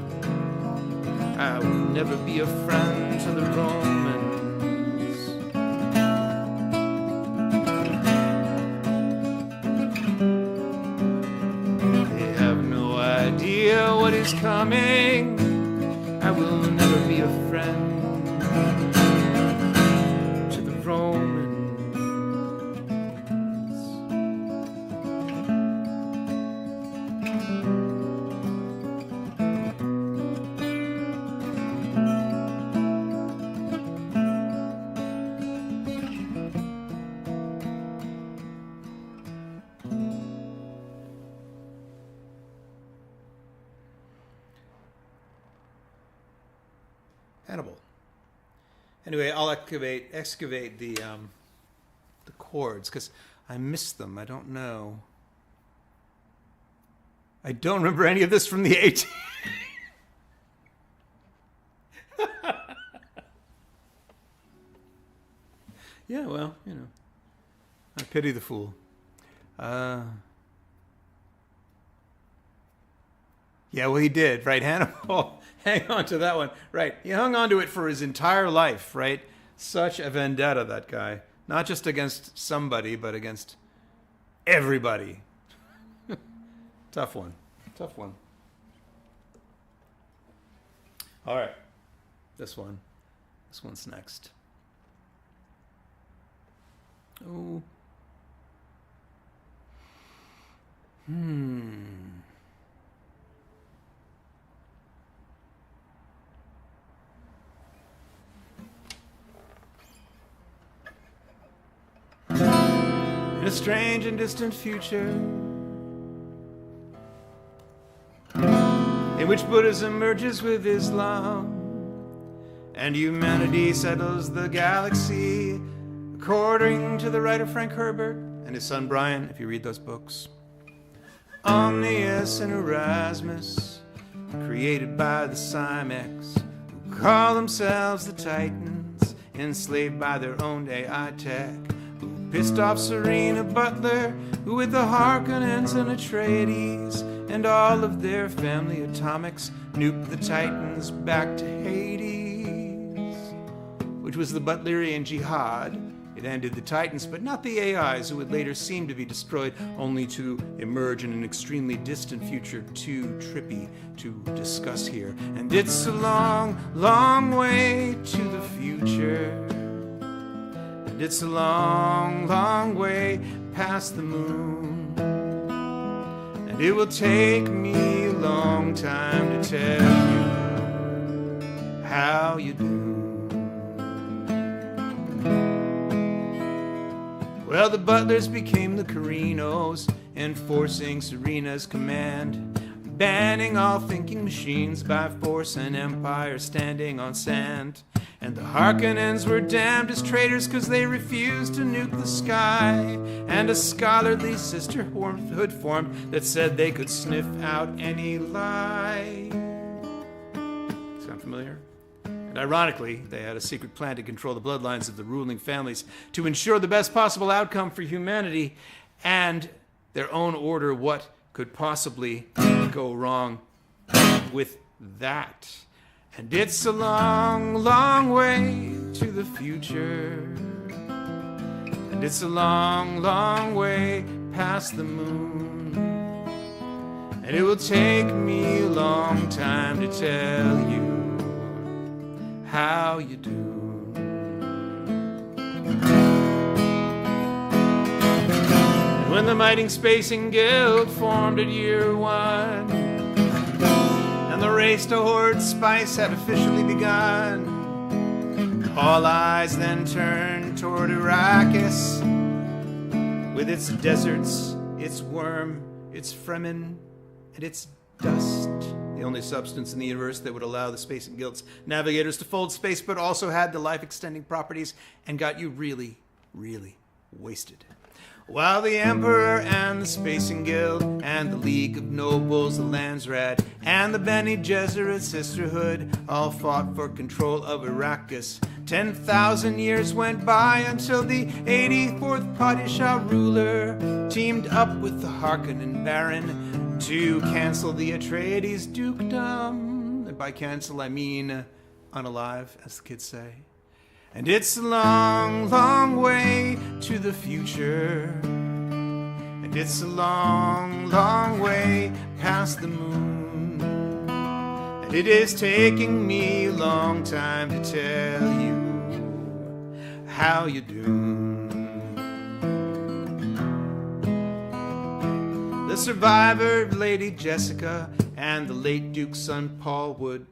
I will never be a friend to the Romans. They have no idea what is coming. I will never be a friend to the Romans. Hannibal. Anyway, I'll excavate the chords because I missed them. I don't know. I don't remember any of this from the 18th. Yeah, well, you know, I pity the fool. Yeah, well, he did, right? Hannibal, hang on to that one. Right, he hung on to it for his entire life, right? Such a vendetta, that guy. Not just against somebody, but against everybody. Tough one. Tough one. All right. This one. This one's next. Oh. In a strange and distant future, in which Buddhism merges with Islam, and humanity settles the galaxy, according to the writer Frank Herbert and his son Brian, if you read those books. Omnius and Erasmus, created by the Cymex, who call themselves the Titans, enslaved by their own AI tech, who pissed off Serena Butler, who with the Harkonnens and Atreides and all of their family atomics nuked the Titans back to Hades, which was the Butlerian Jihad. It ended the Titans, but not the AIs, who would later seem to be destroyed, only to emerge in an extremely distant future too trippy to discuss here. And it's a long, long way to the future. And it's a long, long way past the moon. And it will take me a long time to tell you how you do. Well, the Butlers became the Carinos, enforcing Serena's command, banning all thinking machines by force, an empire standing on sand. And the Harkonnens were damned as traitors because they refused to nuke the sky, and a scholarly sisterhood formed that said they could sniff out any lie. Sound familiar? And ironically, they had a secret plan to control the bloodlines of the ruling families to ensure the best possible outcome for humanity and their own order. What could possibly go wrong with that? And it's a long, long way to the future. And it's a long, long way past the moon. And it will take me a long time to tell you how you do. And when the Mighty Spacing Guild formed at year one, and the race to hoard spice had officially begun, all eyes then turned toward Arrakis, with its deserts, its worm, its Fremen, and its dust the only substance in the universe that would allow the Space and Guild's navigators to fold space, but also had the life-extending properties and got you really, really wasted. While the Emperor and the Spacing Guild and the League of Nobles, the Landsrat, and the Bene Gesserit Sisterhood all fought for control of Arrakis, 10,000 years went by until the 84th Padishah ruler teamed up with the Harkonnen Baron to cancel the Atreides dukedom. And by cancel, I mean unalive, as the kids say. And it's a long, long way to the future. And it's a long, long way past the moon. And it is taking me a long time to tell you how you do. The survivor, Lady Jessica, and the late Duke's son Paul would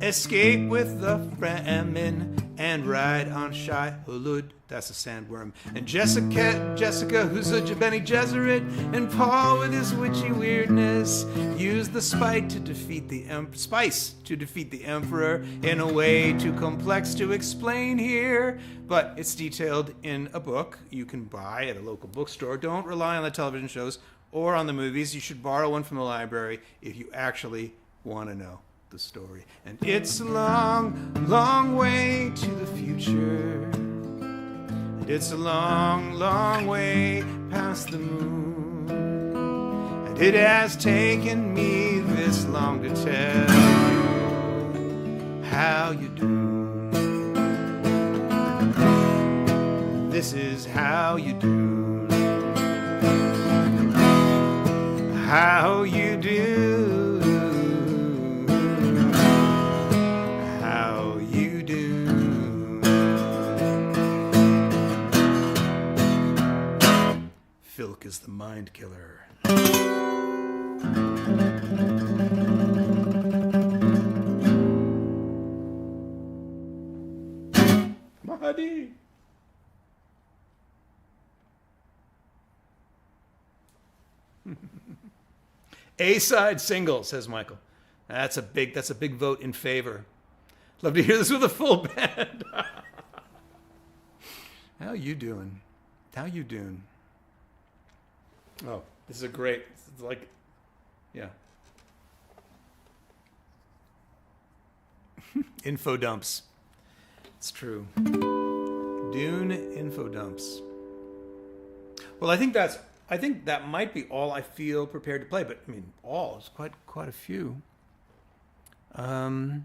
escape with the Fremen and ride on Shai Hulud, that's a sandworm. And Jessica, who's a Bene Gesserit, and Paul, with his witchy weirdness, used the spice to defeat the Emperor in a way too complex to explain here. But it's detailed in a book you can buy at a local bookstore. Don't rely on the television shows or on the movies. You should borrow one from the library if you actually want to know the story. And it's a long, long way to the future. And it's a long, long way past the moon. And it has taken me this long to tell you how you do. This is how you do. How you do. Filk is the mind killer. Mahdi. A-side single, says Michael. That's a big vote in favor. Love to hear this with a full band. How you doing? How you doing? Oh, this is a great, it's like, yeah. Info dumps. It's true. Dune info dumps. Well, I think that might be all I feel prepared to play, but I mean, all is quite a few. Yeah.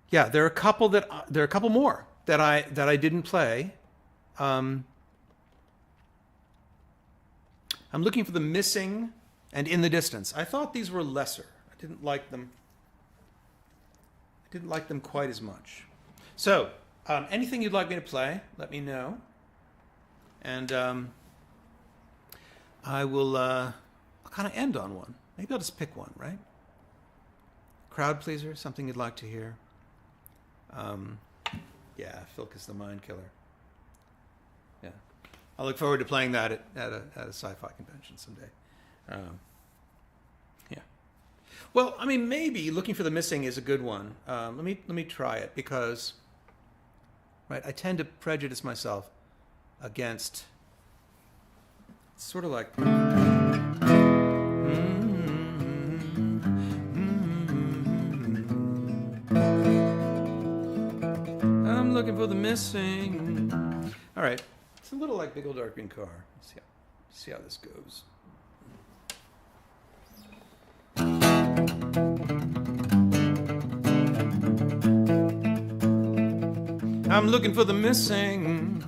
There are a couple more that I didn't play. I'm looking for The Missing and In the Distance. I thought these were lesser. I didn't like them quite as much. So, anything you'd like me to play, let me know. And I'll kind of end on one. Maybe I'll just pick one, right? Crowd pleaser, something you'd like to hear. Yeah, Filk is the mind killer. Yeah, I look forward to playing that at a sci-fi convention someday. Yeah. Well, I mean, maybe Looking for the Missing is a good one. Let me try it because, right, I tend to prejudice myself against sort of like. I'm looking for the missing. All right, it's a little like Big Old Dark Green Car. Let's see how this goes. I'm looking for the missing.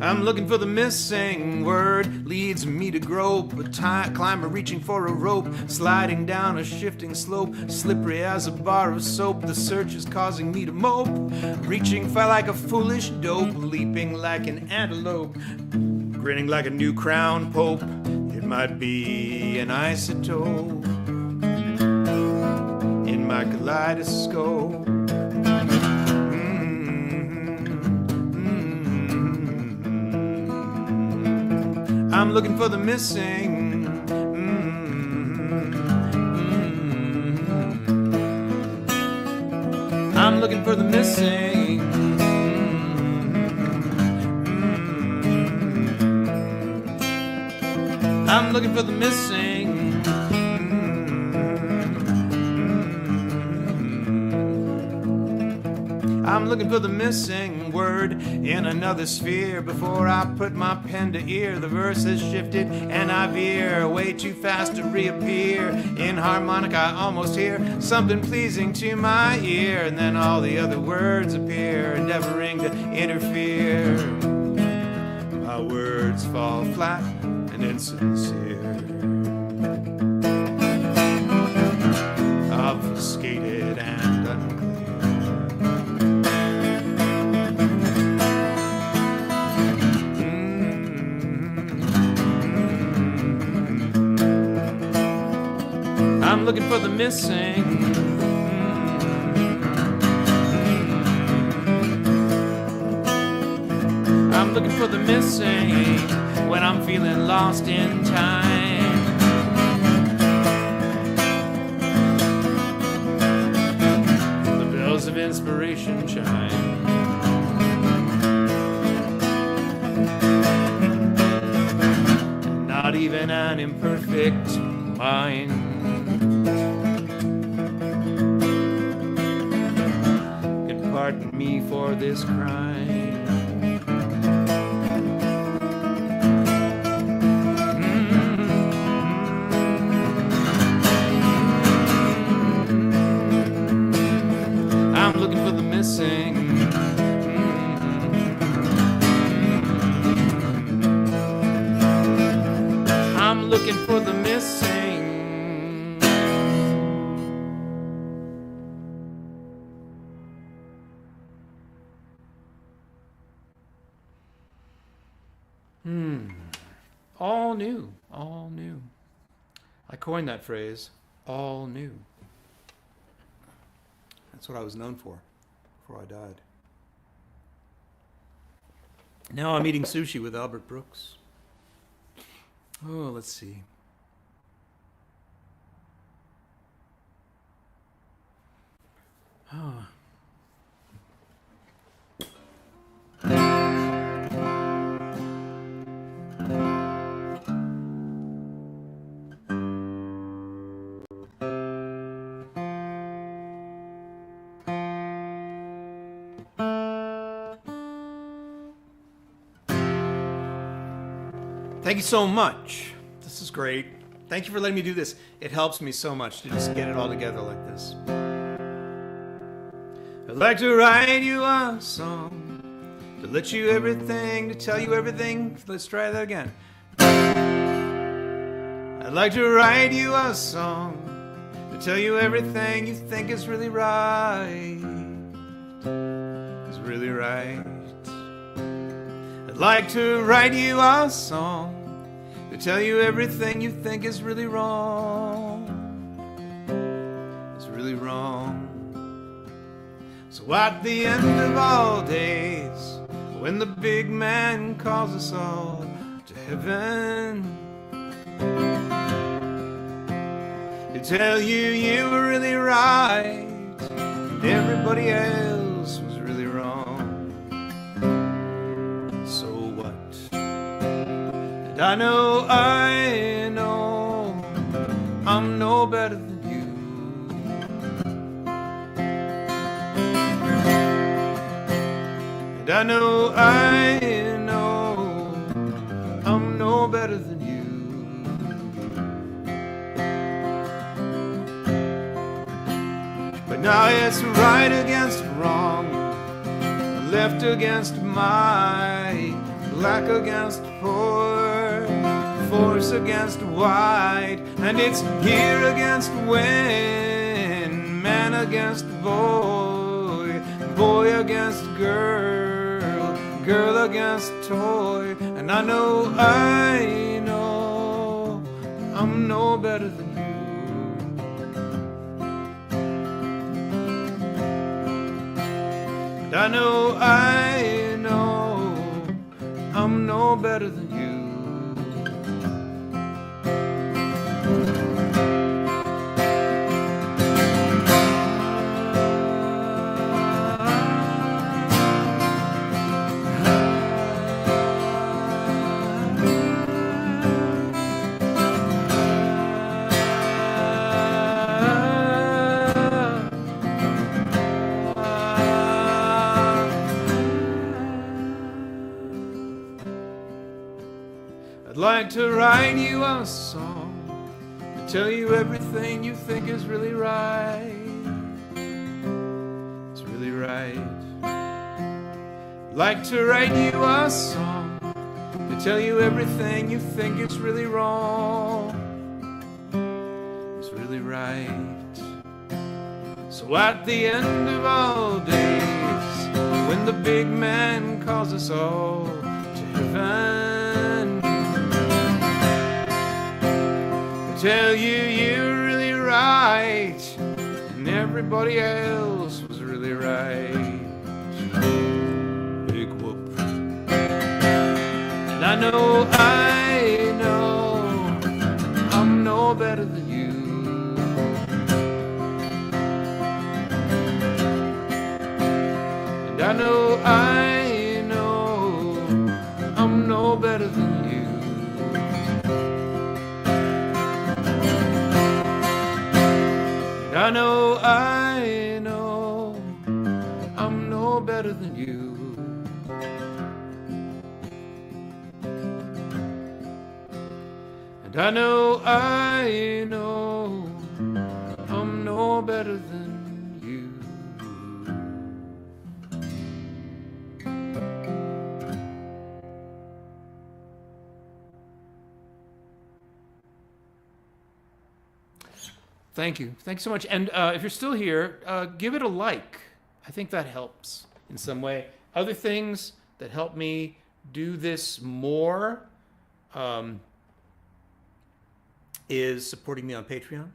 I'm looking for the missing word, leads me to grope, a climber reaching for a rope, sliding down a shifting slope, slippery as a bar of soap, the search is causing me to mope, reaching for like a foolish dope, leaping like an antelope, grinning like a new crown pope, it might be an isotope in my kaleidoscope. I'm looking for the missing. I'm looking for the missing. I'm looking for the missing. I'm looking for the missing word in another sphere. Before I put my pen to ear, the verse has shifted and I veer way too fast to reappear. In harmonic I almost hear something pleasing to my ear, and then all the other words appear, endeavoring to interfere. My words fall flat and insincere, obfuscated and unclear. I'm looking for the missing. I'm looking for the missing when I'm feeling lost in time. The bells of inspiration chime. Not even an imperfect mind can pardon me for this crime. I'm looking for the missing. I'm looking for the missing. All new, all new. I coined that phrase, all new. That's what I was known for before I died. Now I'm eating sushi with Albert Brooks. Oh, let's see. Oh. Thank you so much. This is great. Thank you for letting me do this. It helps me so much to just get it all together like this. I'd like to write you a song, to let you everything, to tell you everything. Let's try that again. I'd like to write you a song, to tell you everything you think is really right. Is really right. I'd like to write you a song, to tell you everything you think is really wrong. It's really wrong. So at the end of all days, when the big man calls us all to heaven, to tell you you were really right and everybody else was really wrong. So what? Did I know I'm no better than you. And I know I'm no better than you. But now it's right against wrong, left against might, black against poor, force against white, and it's here against when, man against boy, boy against girl, girl against toy, and I know I'm no better than you. And I know I'm no better than you. like to write you a song to tell you everything you think is really right. It's really right. Like to write you a song to tell you everything you think is really wrong. It's really right. So at the end of all days, when the big man calls us all to heaven, I tell you you're really right, and everybody else was really right. Big whoop. And I know I'm no better than you. And I know I'm no better than you. And I know I'm no better than you. And I know I'm no better than you. Thank you. Thanks so much. And if you're still here, give it a like. I think that helps in some way. Other things that help me do this more is supporting me on Patreon.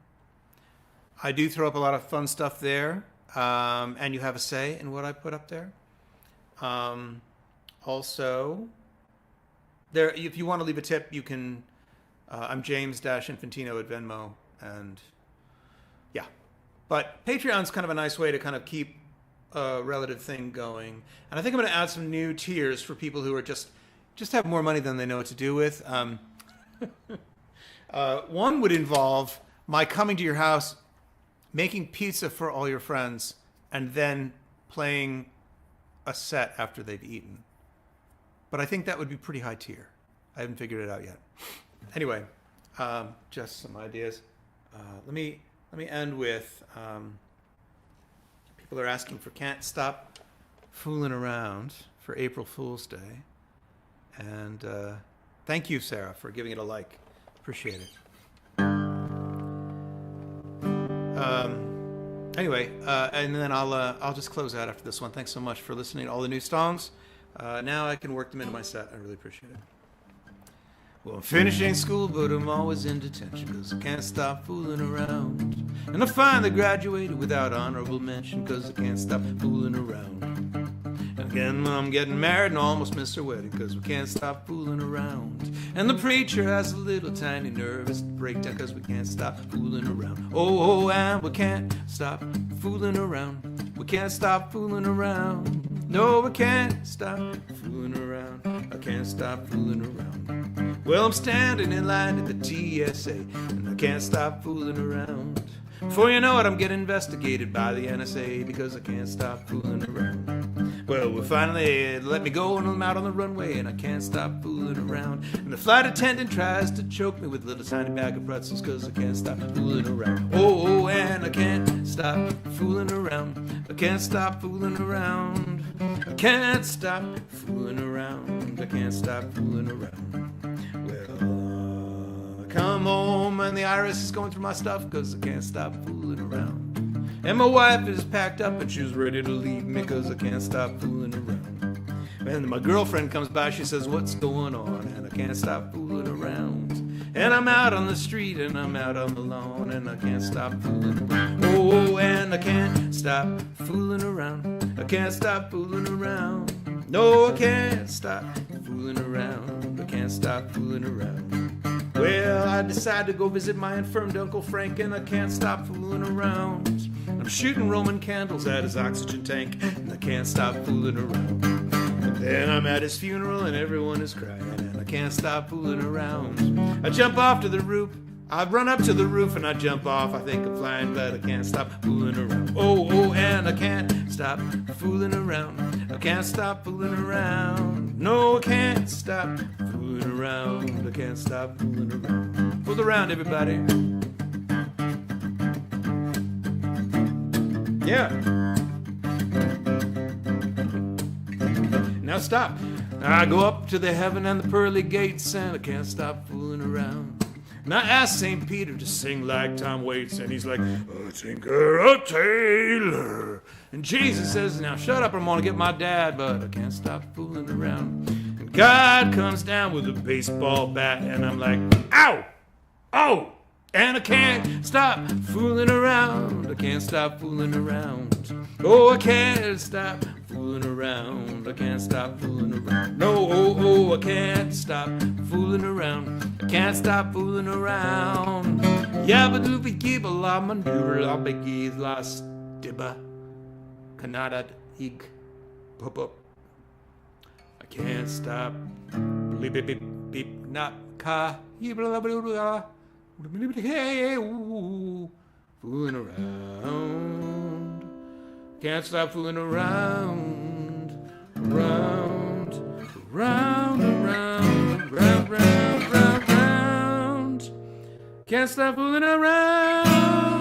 I do throw up a lot of fun stuff there, and you have a say in what I put up there. Also, there, if you want to leave a tip, you can. I'm James-Infantino at Venmo, and yeah. But Patreon's kind of a nice way to kind of keep a relative thing going. And I think I'm going to add some new tiers for people who are just have more money than they know what to do with. One would involve my coming to your house, making pizza for all your friends, and then playing a set after they've eaten. But I think that would be pretty high tier. I haven't figured it out yet. Anyway, just some ideas. Let me end with people are asking for Can't Stop Fooling Around for April Fool's Day. And thank you, Sarah, for giving it a like. Appreciate it. Anyway, and then I'll just close out after this one. Thanks so much for listening to all the new songs. Now I can work them into my set. I really appreciate it. Well, I'm finishing school, but I'm always in detention, 'cause I can't stop fooling around. And I finally graduated without honorable mention, 'cause I can't stop fooling around. And again, I'm getting married and almost missed her wedding, 'cause we can't stop fooling around. And the preacher has a little tiny nervous breakdown, 'cause we can't stop fooling around. Oh, and we can't stop fooling around. We can't stop fooling around. No, we can't stop fooling around. I can't stop fooling around. Well, I'm standing in line at the TSA, and I can't stop fooling around. Before you know it, I'm getting investigated by the NSA, because I can't stop fooling around. Well, finally let me go, and I'm out on the runway, and I can't stop fooling around. And the flight attendant tries to choke me with a little tiny bag of pretzels, 'cause I can't stop fooling around. Oh, and I can't stop fooling around. I can't stop fooling around. I can't stop fooling around. I can't stop fooling around. Well, I come home and the IRS is going through my stuff, 'cause I can't stop fooling around. And my wife is packed up and she's ready to leave me, 'cause I can't stop fooling around. And my girlfriend comes by, she says, "What's going on?" And I can't stop fooling around. And I'm out on the street and I'm out on the lawn, and I can't stop fooling around. Oh, and I can't stop fooling around. I can't stop fooling around. No, I can't stop fooling around. I can't stop fooling around. Well, I decided to go visit my infirmed Uncle Frank, and I can't stop fooling around. I'm shooting Roman candles at his oxygen tank, and I can't stop fooling around. And then I'm at his funeral and everyone is crying, and I can't stop fooling around. I jump off to the roof. I run up to the roof and I jump off. I think I'm flying, but I can't stop fooling around. Oh, and I can't stop fooling around. I can't stop fooling around. No, I can't stop fooling fooling around. I can't stop fooling around. Fool around, everybody. Yeah. Now stop. I go up to the heaven and the pearly gates, and I can't stop fooling around. And I asked St. Peter to sing like Tom Waits, and he's like, a tinker, a tailor. And Jesus says, now shut up, I'm gonna get my dad, but I can't stop fooling around. And God comes down with a baseball bat, and I'm like, ow, oh, and I can't stop fooling around. I can't stop fooling around. Oh, I can't stop fooling around. I can't stop fooling around. No, oh, I can't stop fooling around. I can't stop fooling around. Yabba doobie gibba la mandura la biggie la stibba kanada ig pop up. I can't stop beep beep beep beep not ka yibla blah blah fooling around. Can't stop fooling around, round, round, round, round, round, round, round. Can't stop fooling around.